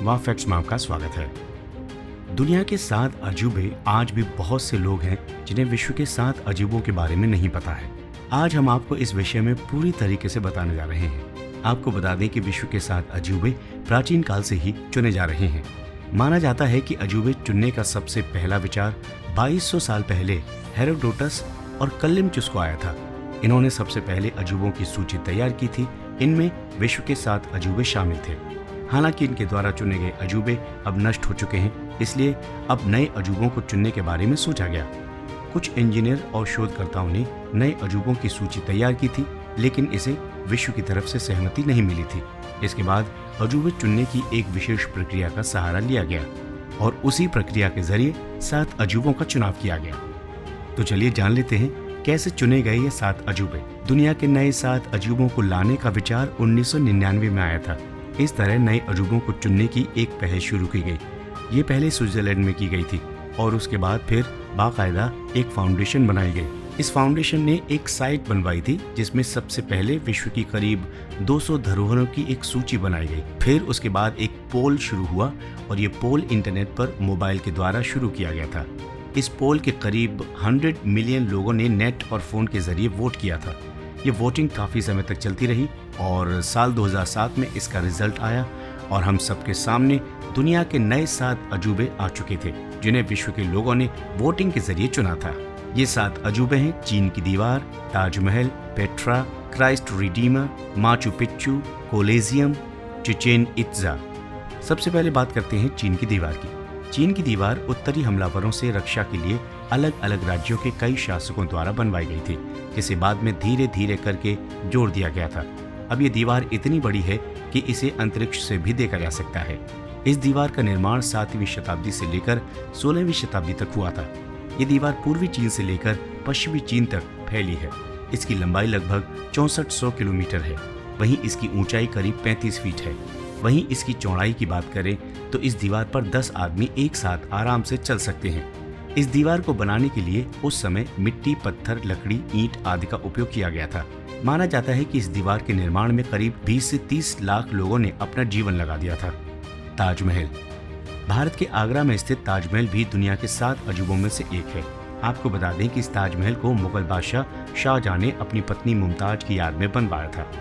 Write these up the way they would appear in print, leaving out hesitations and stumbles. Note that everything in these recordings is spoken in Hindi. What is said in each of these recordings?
वाह फैक्ट्स में आपका स्वागत है। दुनिया के 7 अजूबे आज भी बहुत से लोग हैं जिन्हें विश्व के 7 अजूबों के बारे में नहीं पता है। आज हम आपको इस विषय में पूरी तरीके से बताने जा रहे हैं। आपको बता दें कि विश्व के 7 अजूबे प्राचीन काल से ही चुने जा रहे हैं। माना जाता है कि अजूबे चुनने का सबसे पहला विचार 2200 साल पहले हेरोडोटस और कलिमचुस को आया था। इन्होंने सबसे पहले अजूबों की सूची तैयार की थी। इनमें विश्व के 7 अजूबे शामिल थे। हालांकि इनके द्वारा चुने गए अजूबे अब नष्ट हो चुके हैं, इसलिए अब नए अजूबों को चुनने के बारे में सोचा गया। कुछ इंजीनियर और शोधकर्ताओं ने नए अजूबों की सूची तैयार की थी, लेकिन इसे विश्व की तरफ से सहमति नहीं मिली थी। इसके बाद अजूबे चुनने की एक विशेष प्रक्रिया का सहारा लिया गया और उसी प्रक्रिया के जरिए 7 अजूबों का चुनाव किया गया। तो चलिए जान लेते हैं कैसे चुने गए ये 7 अजूबे। दुनिया के नए 7 अजूबों को लाने का विचार 1999 में आया था। इस तरह नए अजूबों को चुनने की एक पहल शुरू की गई। ये पहले स्विट्जरलैंड में की गई थी और उसके बाद फिर बाकायदा एक फाउंडेशन बनाई गई। इस फाउंडेशन ने एक साइट बनवाई थी जिसमें सबसे पहले विश्व की करीब 200 धरोहरों की एक सूची बनाई गई। फिर उसके बाद एक पोल शुरू हुआ और ये पोल इंटरनेट पर मोबाइल के द्वारा शुरू किया गया था। इस पोल के करीब 100 मिलियन लोगों ने नेट और फोन के जरिए वोट किया था। ये वोटिंग काफी समय तक चलती रही और साल 2007 में इसका रिजल्ट आया और हम सबके सामने दुनिया के नए 7 अजूबे आ चुके थे जिन्हें विश्व के लोगों ने वोटिंग के जरिए चुना था। ये 7 अजूबे हैं चीन की दीवार, Taj Mahal, Petra, Christ Redeemer, Machu Picchu, collegium, Chichen इत्जा। सबसे पहले बात करते हैं चीन की दीवार की। चीन की दीवार उत्तरी हमलावरों से रक्षा के लिए अलग अलग राज्यों के कई शासकों द्वारा बनवाई गई थी, जिसे बाद में धीरे धीरे करके जोड़ दिया गया था। अब ये दीवार इतनी बड़ी है कि इसे अंतरिक्ष से भी देखा जा सकता है। इस दीवार का निर्माण 7वीं शताब्दी से लेकर 16वीं शताब्दी तक हुआ था। ये दीवार पूर्वी चीन से लेकर पश्चिमी चीन तक फैली है। इसकी लंबाई लगभग 6400 किलोमीटर है। वहीं इसकी ऊंचाई करीब 35 फीट है। वहीं इसकी चौड़ाई की बात करें तो इस दीवार पर 10 आदमी एक साथ आराम से चल सकते हैं। इस दीवार को बनाने के लिए उस समय मिट्टी, पत्थर, लकड़ी, ईंट आदि का उपयोग किया गया था। माना जाता है कि इस दीवार के निर्माण में करीब 20 से 30 लाख लोगों ने अपना जीवन लगा दिया था। ताजमहल। भारत के आगरा में स्थित ताजमहल भी दुनिया के 7 अजूबों में से एक है। आपको बता दें कि इस ताजमहल को मुगल बादशाह शाहजहां ने अपनी पत्नी मुमताज की याद में बनवाया था।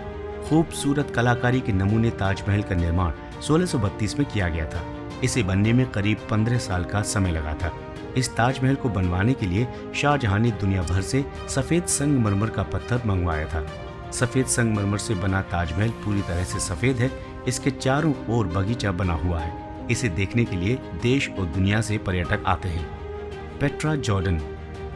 खूबसूरत कलाकारी के नमूने ताजमहल का निर्माण 1632 में किया गया था। इसे बनने में करीब 15 साल का समय लगा था। इस ताजमहल को बनवाने के लिए शाहजहां ने दुनिया भर से सफेद संगमरमर का पत्थर मंगवाया था। सफेद संगमरमर से बना ताजमहल पूरी तरह से सफेद है। इसके चारों ओर बगीचा बना हुआ है। इसे देखने के लिए देश और दुनिया से पर्यटक आते हैं। Petra Jordan.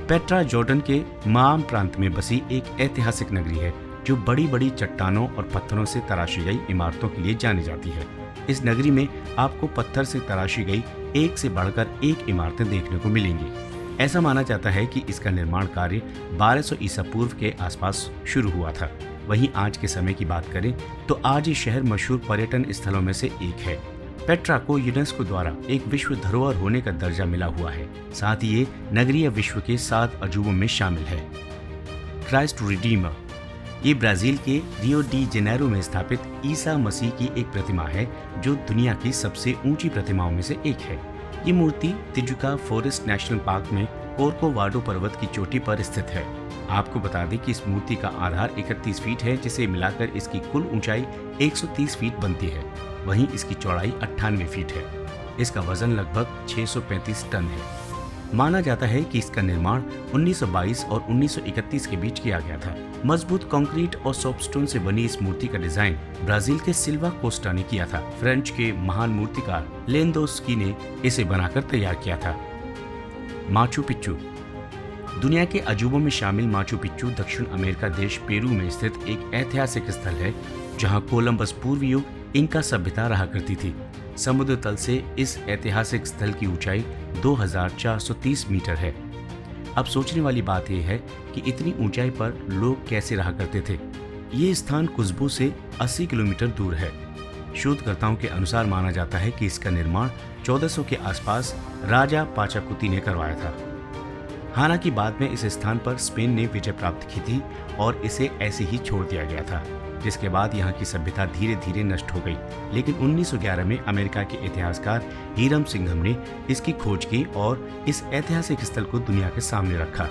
पेट्रा जॉर्डन के माम प्रांत में बसी एक ऐतिहासिक नगरी है जो बड़ी बड़ी चट्टानों और पत्थरों से तराशी गई इमारतों के लिए जानी जाती है। इस नगरी में आपको पत्थर से तराशी गई एक से बढ़कर एक इमारतें देखने को मिलेंगी। ऐसा माना जाता है कि इसका निर्माण कार्य 1200 ईसा पूर्व के आसपास शुरू हुआ था। वहीं आज के समय की बात करें तो आज ये शहर मशहूर पर्यटन स्थलों में से एक है। पेट्रा को यूनेस्को द्वारा एक विश्व धरोहर होने का दर्जा मिला हुआ है। साथ ही ये नगरीय विश्व के 7 अजूबों में शामिल है। Christ Redeemer. ये ब्राजील के रियो डी जेनेरो में स्थापित ईसा मसीह की एक प्रतिमा है जो दुनिया की सबसे ऊंची प्रतिमाओं में से एक है। ये मूर्ति तिजुका फॉरेस्ट नेशनल पार्क में कोर्कोवाडो पर्वत की चोटी पर स्थित है। आपको बता दें कि इस मूर्ति का आधार 31 फीट है, जिसे मिलाकर इसकी कुल ऊंचाई 130 फीट बनती है। वहीं इसकी चौड़ाई 98 फीट है। इसका वजन लगभग 635 टन है। माना जाता है कि इसका निर्माण 1922 और 1931 के बीच किया गया था। मजबूत कंक्रीट और सॉफ्टस्टोन से बनी इस मूर्ति का डिजाइन ब्राजील के सिल्वा कोस्टा ने किया था। फ्रेंच के महान मूर्तिकार लेंदोस्की ने इसे बनाकर तैयार किया था। Machu Picchu. दुनिया के अजूबों में शामिल माचू पिच्चू दक्षिण अमेरिका देश पेरू में स्थित एक ऐतिहासिक स्थल है जहां कोलंबस पूर्व युग इंका सभ्यता रहा करती थी। समुद्र तल से इस ऐतिहासिक स्थल की ऊंचाई 2430 मीटर है। अब सोचने वाली बात यह है कि इतनी ऊंचाई पर लोग कैसे रहा करते थे। ये स्थान कुस्बू से 80 किलोमीटर दूर है। शोधकर्ताओं के अनुसार माना जाता है कि इसका निर्माण 1400 के आसपास राजा पाचाकुती ने करवाया था। हालांकि बाद में इस स्थान पर स्पेन ने विजय प्राप्त की थी और इसे ऐसे ही छोड़ दिया गया था। जिसके बाद यहाँ की सभ्यता धीरे धीरे नष्ट हो गई। लेकिन 1911 में अमेरिका के इतिहासकार हीरम सिंघम ने इसकी खोज की और इस ऐतिहासिक स्थल को दुनिया के सामने रखा।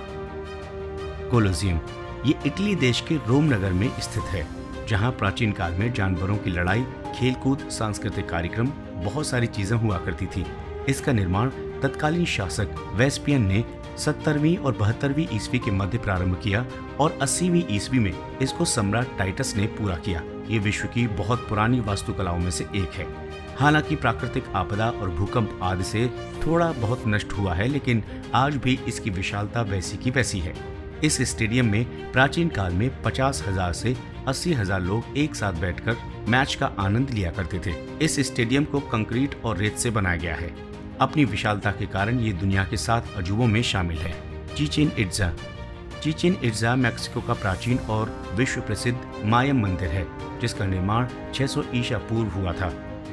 कोलोसियम ये इटली देश के रोम नगर में स्थित है, जहाँ प्राचीन काल में जानवरों की लड़ाई, खेलकूद, सांस्कृतिक कार्यक्रम, बहुत सारी चीजें हुआ करती थी। इसका निर्माण तत्कालीन शासक वेस्पियन ने 70वीं और 72वीं ईस्वी के मध्य प्रारंभ किया और 80वीं ईस्वी में इसको सम्राट टाइटस ने पूरा किया। ये विश्व की बहुत पुरानी वास्तुकलाओं में से एक है। हालांकि प्राकृतिक आपदा और भूकंप आदि से थोड़ा बहुत नष्ट हुआ है, लेकिन आज भी इसकी विशालता वैसी की वैसी है। इस स्टेडियम में प्राचीन काल में 50,000 से 80,000 लोग एक साथ बैठकर मैच का आनंद लिया करते थे। इस स्टेडियम को कंक्रीट और रेत से बनाया गया है। अपनी विशालता के कारण ये दुनिया के 7 अजूबों में शामिल है। Chichen Itza. Chichen Itza Mexico का प्राचीन और विश्व प्रसिद्ध मायम मंदिर है, जिसका निर्माण 600 ईसा पूर्व हुआ था।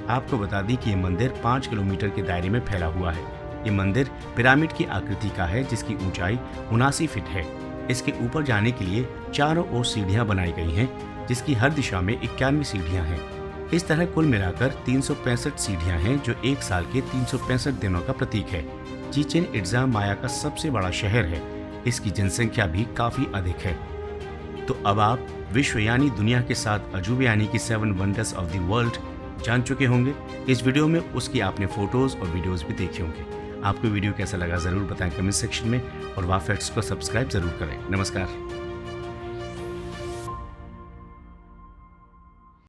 आपको बता दी कि ये मंदिर 5 किलोमीटर के दायरे में फैला हुआ है। ये मंदिर पिरामिड की आकृति का है, जिसकी ऊंचाई 79 फीट है। इसके ऊपर जाने के लिए चारों ओर सीढ़ियां बनाई गई हैं, जिसकी हर दिशा में 91 सीढ़ियां हैं। इस तरह कुल मिलाकर 365 सीढ़ियां हैं, जो एक साल के 365 दिनों का प्रतीक है। चिचेन इट्जा माया का सबसे बड़ा शहर है। इसकी जनसंख्या भी काफी अधिक है। तो अब आप विश्व यानी दुनिया के 7 अजूबे यानी कि 7 वंडर्स ऑफ द वर्ल्ड जान चुके होंगे। इस वीडियो में उसकी आपने फोटोज और वीडियोज भी देखे होंगे। आपको वीडियो कैसा लगा जरूर बताएं कमेंट सेक्शन में, और वाह फैक्ट्स को सब्सक्राइब जरूर करें। नमस्कार।